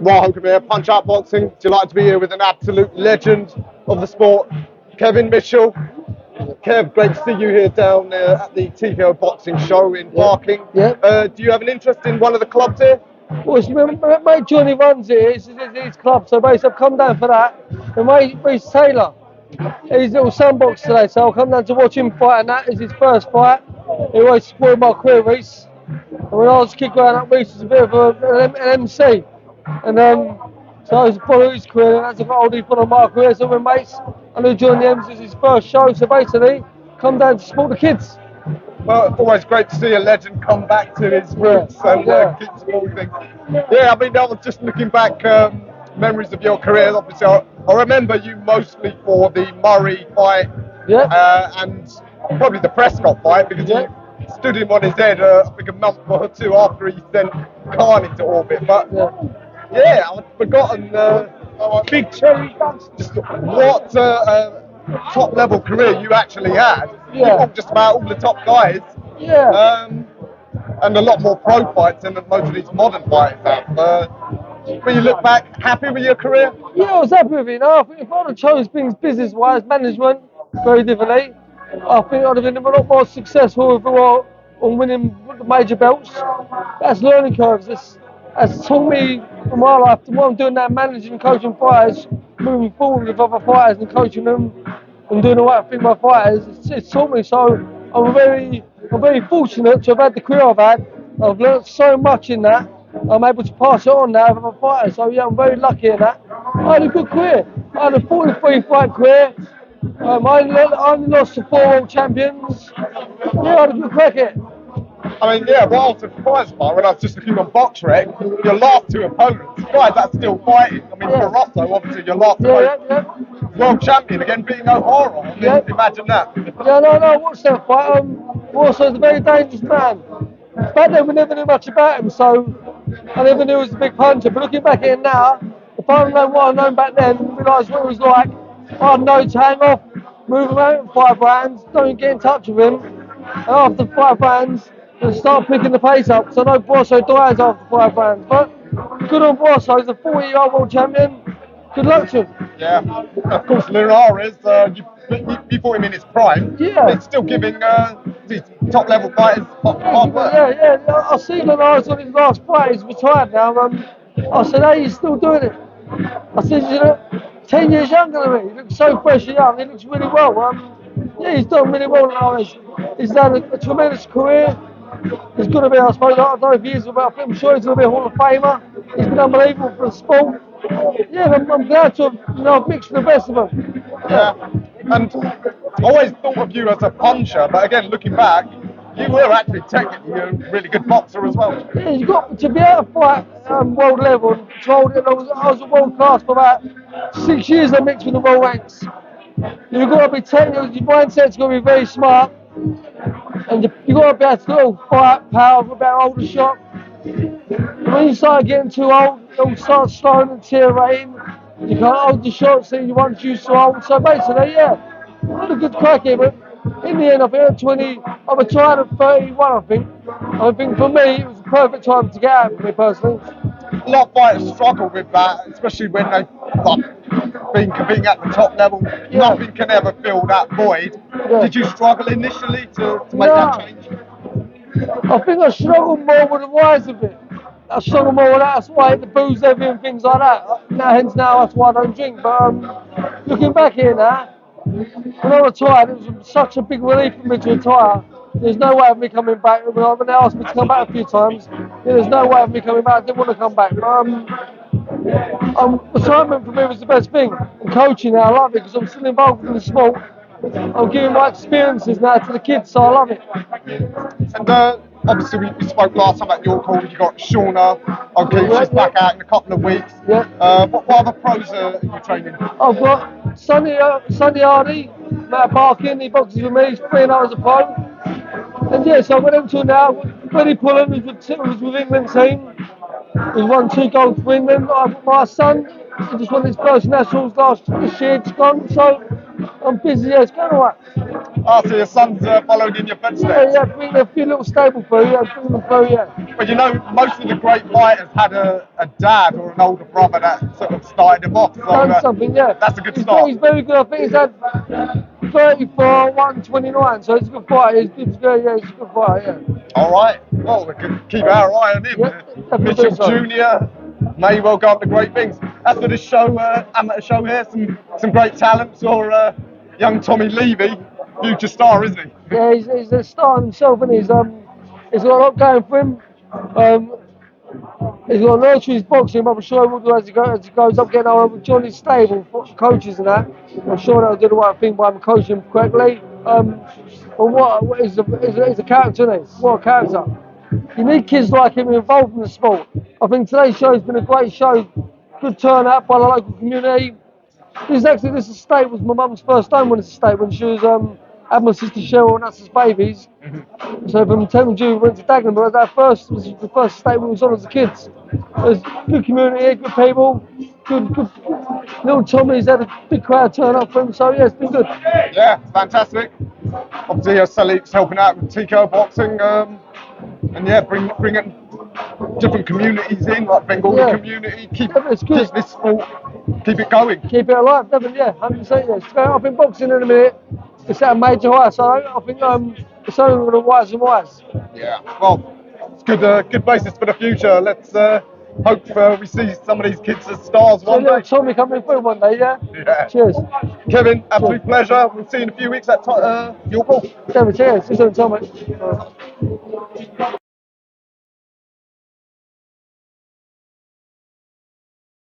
Welcome here, Punch Out Boxing. Delighted to be here with an absolute legend of the sport, Kevin Mitchell. Kev, great to see you here down at the tkoboxing show in Barking. Yeah. Do you have an interest in one of the clubs here? Well, it's my mate Johnny runs it. It's his club, so basically I've come down for that. And mate Reece Taylor, he's little sandbox today, so I'll come down to watch him fight, and that is his first fight. He always spoiled my career, Reece. And when I was a kid growing up, Reece was a bit of an MC. And so I was following his career, and as I got older, he followed my career. So when mates, I knew Johnny M's was his first show, so basically, come down to support the kids. Well, it's always great to see a legend come back to his roots and keep supporting things. Yeah, I mean, I was just looking back, memories of your career. Obviously, I remember you mostly for the Murray fight and probably the Prescott fight because he stood him on his head, I think a month or two after he sent Khan into orbit. But yeah, I'd forgotten Big Cherry just what top level career you actually had. You fought just about all the top guys. And a lot more pro fights than most of these modern fighters have. When you look back, happy with your career? Yeah, I was happy with it. No, I think if I'd have chose things business-wise, management, very differently, I think I'd have been a lot more successful on winning the major belts. That's learning curves. That's taught me from my life. The more I'm doing that, managing and coaching fighters, moving forward with other fighters and coaching them and doing the right thing with my fighters, it's taught me. So I'm very fortunate to have had the career I've had. I've learned so much in that. I'm able to pass it on now with other fighters. So yeah, I'm very lucky in that. I had a good career. I had a 43 fight career. I only lost to 4 world champions. Yeah, I had a good crack at it. I mean, yeah, what I was surprised by when I was just looking on BoxRec, your last 2 opponents, guys that's still fighting. I mean, Barroso, obviously, your last opponent, world champion again, beating O'Hara. I mean, imagine that. Yeah, no, I watched that fight. Barroso's a very dangerous man. Back then, we never knew much about him, so I never knew he was a big puncher. But looking back at it now, if I'd known what I'd known back then, realised what it was like, I'd know to hang off, move around 5 rounds, don't get in touch with him. And after 5 rounds, and start picking the pace up. So I know Barroso dies after 5 rounds. But good on Barroso, he's a 40-year-old world champion. Good luck to him. Yeah, of course, Linares, you fought him in his prime. Yeah. It's still giving these top level fighters hard work. Yeah. I see Linares on his last fight. He's retired now. I said, hey, he's still doing it. I said, you know, 10 years younger than me. He looks so fresh and young. He looks really well. Yeah, he's done really well, Linares. He's had a tremendous career. He's going to be, I suppose, I don't know if he is, but I'm sure he's going to be a Hall of Famer. He's been unbelievable for the sport. Yeah, I'm glad to have mixed with the best of them. Yeah, and I always thought of you as a puncher, but again, looking back, you were actually technically a really good boxer as well. Yeah, you got to be able to fight world level and control it. I was a world class for about 6 years. I mixed with the world ranks. You've got to be technical. Your mindset's got to be very smart, and you've got to be able to fight power with about older shot. When you start getting too old, you'll start slowing and deteriorating. You can't hold the shots that you once used to hold. So basically, yeah, I had a good crack here, but in the end, I think at 20, I retired at 31, I think. I think for me, it was the perfect time to get out for me personally. A lot of fighters struggle with that, especially when they've been competing at the top level. Nothing can ever fill that void. Did you struggle initially to make that change? I think I struggled more with the rise of it. I struggle more with that. That's why I hate the booze, and things like that. Hence now, that's why I don't drink. But looking back here now, when I retired, it was such a big relief for me to retire. There's no way of me coming back. When they asked me to come back a few times, there's no way of me coming back. I didn't want to come back. Retirement for me was the best thing. And coaching now, I love it because I'm still involved in the sport. I'm giving my experiences now to the kids, so I love it. And obviously, we spoke last time about your call. You got Shauna. Okay, she's back out in a couple of weeks. What other pros are you training? I've got Sonny Hardy, Matt Barkin. He boxes with me. He's 3 hours a pro. And so I've got them 2 now. Freddie Pullen, who's with England team. He's won 2 gold for England. I've got my son. He just won his first nationals this year. It's gone. So I'm busy. Yeah, it's going all right. Oh, so your son's followed in your Yeah, footsteps. yeah, bring a few little stable through, yeah, bring them through, yeah. But you know, most of the great fighters had a dad or an older brother that sort of started them off. So Done something, yeah. that's a good He's start. he's very good. I think he's had 34, 129, so he's a good fighter. He's good, yeah, he's a good fighter, yeah. All right. Well, we can keep our eye on him. Yeah, definitely Mitchell do so. Jr. may well go up to great things. As for this show, amateur show here, some great talents. Or young Tommy Levy, future star, isn't he? Yeah, he's a star himself, and he's got a lot going for him. He's got to nurture his boxing, but I'm sure he will do as he goes up, getting older. With Johnny's stable, coaches and that, I'm sure they'll do the right thing by him, coaching him correctly. But what is a character, isn't he? What a character. You need kids like him involved in the sport. I think today's show has been a great show. Good turnout by the local community. This estate was my mum's first home on this estate when she was had my sister Cheryl and us as babies. So from Thames June we went to Dagenham, but was the first estate we was on as a kids. There's good community, good people, good little Tommy's had a big crowd turn up for him, so yeah, it's been good. Yeah, fantastic. Obviously, Salih's helping out with tkoboxing, and yeah, bringing different communities in, like Bengali Yeah. community. Keep It's good. this sport, keep it going. Keep it alive, definitely, yeah, 100%. Yeah. It's going up in boxing in a minute. It's at a major high, so I think it's only going to rise and rise. Yeah. Well, it's good basis for the future. Let's hope we see some of these kids as stars So one little day. Tommy coming through one day, yeah? Yeah. Cheers. Kevin, absolute pleasure. We'll see you in a few weeks at York Hall. Definitely, cheers. See you soon, Tommy.